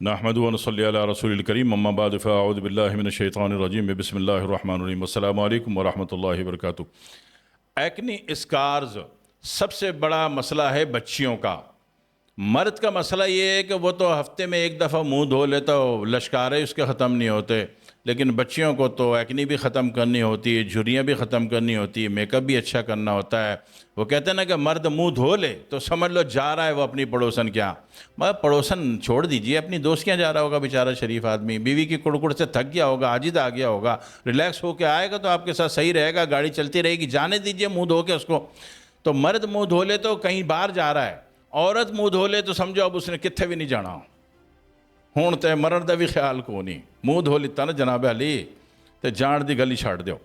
नहमदु व नसल्ली अला रसूलिल करीम अम्मा बाद फ़अऊज़ु बिल्लाहि मिनश शैतानिर रजीम बिस्मिल्लाहिर रहमानिर रहीम अस्सलामु अलैकुम व रहमतुल्लाहि व बरकातुहू। एक्ने स्कार्स सबसे बड़ा मसला है बच्चियों का। मर्द का मसला ये है कि वो तो हफ्ते में एक दफ़ा मुंह धो लेता हो, लश्कारे उसके ख़त्म नहीं होते, लेकिन बच्चियों को तो एक्ने भी ख़त्म करनी होती है, झुर्रियाँ भी ख़त्म करनी होती है, मेकअप भी अच्छा करना होता है। वो कहते हैं ना कि मर्द मुंह धो ले तो समझ लो जा रहा है वो अपनी पड़ोसन के यहाँ। मगर पड़ोसन छोड़ दीजिए, अपनी दोस्त के यहाँ जा रहा होगा बेचारा शरीफ आदमी, बीवी की कुड़कुड़ से थक गया होगा, आजिज़ आ गया होगा, रिलैक्स होकर आएगा तो आपके साथ सही रहेगा, गाड़ी चलती रहेगी, जाने दीजिए मुँह धो के उसको। तो मर्द मुँह धो ले तो कहीं बाहर जा रहा है, औरत मुँह धो ले तो समझो अब उसने कित्थे भी नहीं जाना, हुण ते मरण का भी ख्याल को नहीं। मुँह धो लिता ना जनाब अली तो जान दी गली छाड़ दो।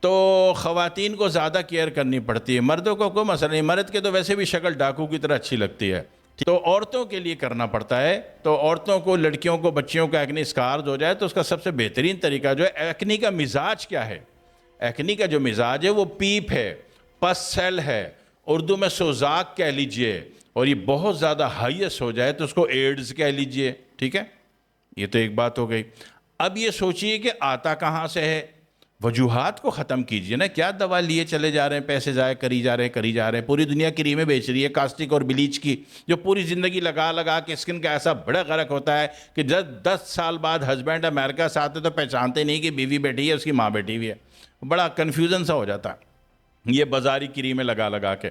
तो ख़वातीन को ज़्यादा केयर करनी पड़ती है, मर्दों को कोई मसला नहीं, मर्द के तो वैसे भी शक्ल डाकू की तरह अच्छी लगती है। तो औरतों के लिए करना पड़ता है। तो औरतों को, लड़कियों को, बच्चियों का एक्ने स्कार्स हो जाए तो उसका सबसे बेहतरीन तरीका जो है, एक्ने का मिजाज क्या है, एक्ने का जो मिजाज है वो पीप है, पस सेल है, उर्दू में सोजाक कह लीजिए, और ये बहुत ज़्यादा हाईएस्ट हो जाए तो उसको एड्स कह लीजिए। ठीक है, ये तो एक बात हो गई। अब ये सोचिए कि आता कहाँ से है, वजूहात को ख़त्म कीजिए ना। क्या दवा लिए चले जा रहे हैं, पैसे ज़ाय करी जा रहे हैं। पूरी दुनिया क्रीमें बेच रही है, कास्टिक और ब्लीच की, जो पूरी ज़िंदगी लगा लगा के स्किन का ऐसा बड़ा ग़रक होता है कि जब 10 साल बाद हस्बैंड अमेरिका से आते तो पहचानते नहीं कि बीवी बैठी है, उसकी माँ बैठी हुई है। बड़ा कन्फ्यूज़न सा हो जाता है ये बाज़ारी क्रीमें लगा लगा के।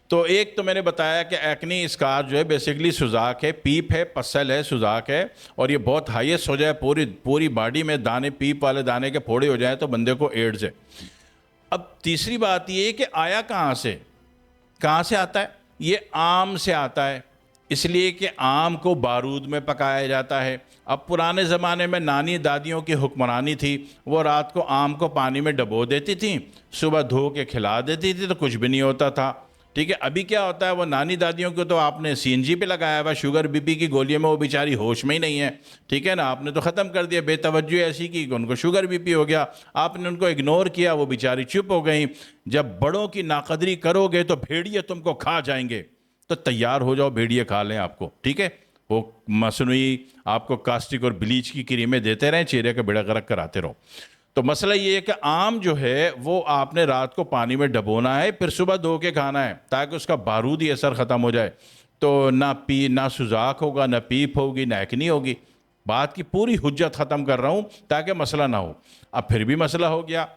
तो एक तो मैंने बताया कि एक्ने स्कार जो है बेसिकली सुजाक है, पीप है, पसल है, सुजाक है, और ये बहुत हाईएस्ट हो जाए, पूरी बॉडी में दाने, पीप वाले दाने के फोड़े हो जाए तो बंदे को एड्स है। अब तीसरी बात ये है कि आया कहाँ से आता है, ये आम से आता है, इसलिए कि आम को बारूद में पकाया जाता है। अब पुराने ज़माने में नानी दादियों की हुक्मरानी थी, वो रात को आम को पानी में डबो देती थी, सुबह धो के खिला देती थी तो कुछ भी नहीं होता था। ठीक है, अभी क्या होता है, वो नानी दादियों को तो आपने सीएनजी पे लगाया हुआ, शुगर बीपी की गोलियों में वो बेचारी होश में ही नहीं है। ठीक है ना, आपने तो ख़त्म कर दिया, बेतवज्जो ऐसी की उनको शुगर बीपी हो गया, आपने उनको इग्नोर किया, वो बेचारी चुप हो गई। जब बड़ों की नाकदरी करोगे तो भेड़िए तुमको खा जाएंगे, तो तैयार हो जाओ, भेड़िए खा लें आपको। ठीक है, वो मसनूई आपको कास्टिक और ब्लीच की क्रीमें देते रहें, चेहरे का बेड़ा गर्क कराते रहो। तो मसला ये है कि आम जो है वो आपने रात को पानी में डबोना है, फिर सुबह धो के खाना है ताकि उसका बारूदी असर ख़त्म हो जाए। तो ना सुजाक होगा, ना पीप होगी, ना एक्नी होगी। बात की पूरी हुज्जत ख़त्म कर रहा हूँ ताकि मसला ना हो। अब फिर भी मसला हो गया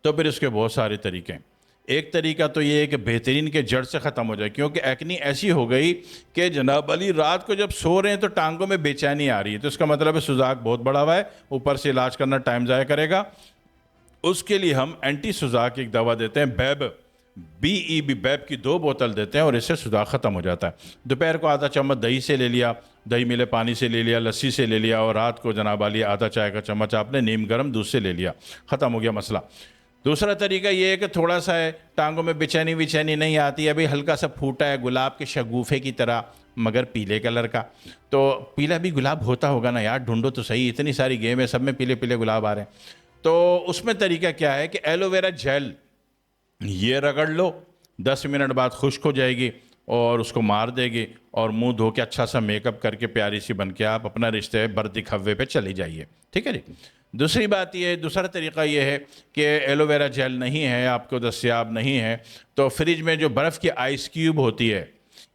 तो फिर इसके बहुत सारे तरीके हैं। एक तरीका तो ये है कि बेहतरीन के जड़ से ख़त्म हो जाए, क्योंकि एक्नी ऐसी हो गई कि जनाब अली रात को जब सो रहे हैं तो टांगों में बेचैनी आ रही है, तो इसका मतलब है सुजाक बहुत बड़ा हुआ है, ऊपर से इलाज करना टाइम ज़ाया करेगा। उसके लिए हम एंटी सुजाक एक दवा देते हैं, बैब की 2 बोतल देते हैं और इससे सुजाक ख़त्म हो जाता है। दोपहर को आधा चम्मच दही से ले लिया, दही मिले पानी से ले लिया, लस्सी से ले लिया, और रात को जनाब अली आधा चाय का चम्मच आपने नीम गर्म दूध से ले लिया, ख़त्म हो गया मसला। दूसरा तरीका ये है कि थोड़ा सा है, टांगों में बेचैनी नहीं आती, अभी हल्का सा फूटा है, गुलाब के शगुफे की तरह, मगर पीले कलर का। तो पीला भी गुलाब होता होगा ना यार, ढूंढो तो सही, इतनी सारी गेम है, सब में पीले पीले गुलाब आ रहे हैं। तो उसमें तरीका क्या है कि एलोवेरा जेल ये रगड़ लो, 10 मिनट बाद खुश्क हो जाएगी और उसको मार देगी, और मुंह धो के अच्छा सा मेकअप करके प्यारी सी बन के आप अपना रिश्ते बर्दी खव्वे पे चली जाइए। ठीक है जी। दूसरी बात ये, दूसरा तरीका ये है कि एलोवेरा जेल नहीं है, आपको दस्याब नहीं है, तो फ्रिज में जो बर्फ़ की आइस क्यूब होती है,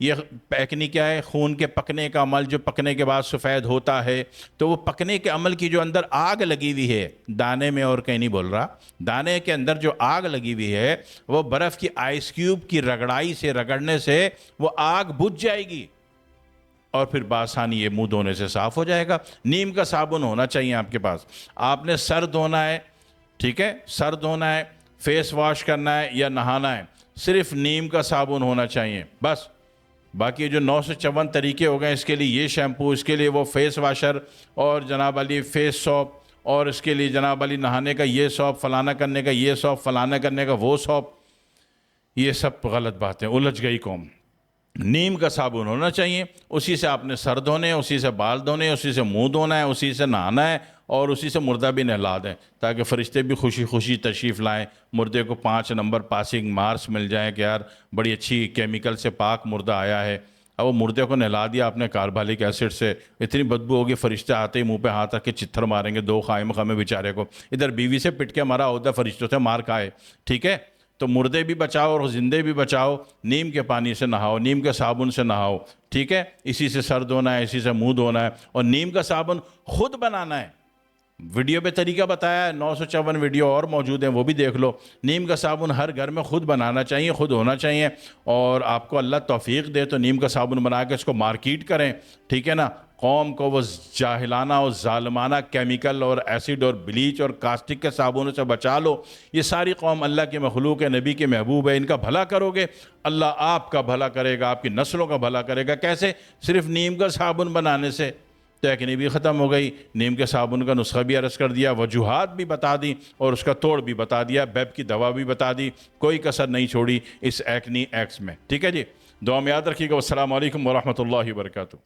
ये एक्नी क्या है, खून के पकने का अमल, जो पकने के बाद सफ़ेद होता है, तो वो पकने के अमल की जो अंदर आग लगी हुई है दाने में, और कहीं नहीं बोल रहा, दाने के अंदर जो आग लगी हुई है वो बर्फ़ की आइस क्यूब की रगड़ाई से, रगड़ने से वो आग बुझ जाएगी, और फिर बासानी ये मुंह धोने से साफ़ हो जाएगा। नीम का साबुन होना चाहिए आपके पास। आपने सर धोना है, ठीक है, सर धोना है, फेस वॉश करना है या नहाना है, सिर्फ नीम का साबुन होना चाहिए बस। बाकी जो 954 तरीके हो गए, इसके लिए ये शैम्पू, इसके लिए वो फेस वाशर, और जनाब अली फेस सॉप, और इसके लिए जनाब अली नहाने का ये सॉप, फलाना करने का ये सॉप, फलाना करने का वो सॉप, ये सब गलत बातें, उलझ गई कौम। नीम का साबुन होना चाहिए, उसी से आपने सर धोने, उसी से बाल धोने, उसी से मुंह धोना है, उसी से नहाना है, और उसी से मुर्दा भी नहला दें, ताकि फ़रिश्ते भी खुशी खुशी तशरीफ़ लाएं, मुर्दे को 5 नंबर पासिंग मार्क्स मिल जाएं कि यार बड़ी अच्छी केमिकल से पाक मुर्दा आया है। अब वो मुर्दे को नहला दिया आपने कार्बालिक एसिड से, इतनी बदबू होगी, फरिश्ते आते ही मुंह पे हाथ रख के चित्थर मारेंगे, दो खाए खामे बेचारे को। इधर बीवी से पिट के मरा होता, फरिश्तों से मार खाए। ठीक है, तो मुर्दे भी बचाओ और ज़िंदे भी बचाओ। नीम के पानी से नहाओ, नीम के साबुन से नहाओ। ठीक है, इसी से सर धोना है, इसी से मुंह धोना है, और नीम का साबुन खुद बनाना है। वीडियो पे तरीका बताया है, 954 वीडियो और मौजूद हैं, वो भी देख लो। नीम का साबुन हर घर में खुद बनाना चाहिए, खुद होना चाहिए। और आपको अल्लाह तौफीक दे तो नीम का साबुन बना के इसको मार्केट करें। ठीक है ना, कौम को वो जाहिलाना और जालमाना केमिकल और एसिड और ब्लीच और कास्टिक के साबुनों से बचा लो। ये सारी कौम अल्लाह के मखलूक है, नबी के महबूब है, इनका भला करोगे, अल्लाह आपका भला करेगा, आपकी नस्लों का भला करेगा। कैसे? सिर्फ नीम का साबुन बनाने से। तकनी भी ख़त्म हो गई, नीम के साबुन का नुस्खा भी अर्ज़ कर दिया, वजूहात भी बता दी और उसका तोड़ भी बता दिया, बेब की दवा भी बता दी, कोई कसर नहीं छोड़ी इस एक्नी एक्स में। ठीक है जी, दुआ में याद रखिएगा। अस्सलामु अलैकुम वरहमतुल्लाहि वबरकातुहू।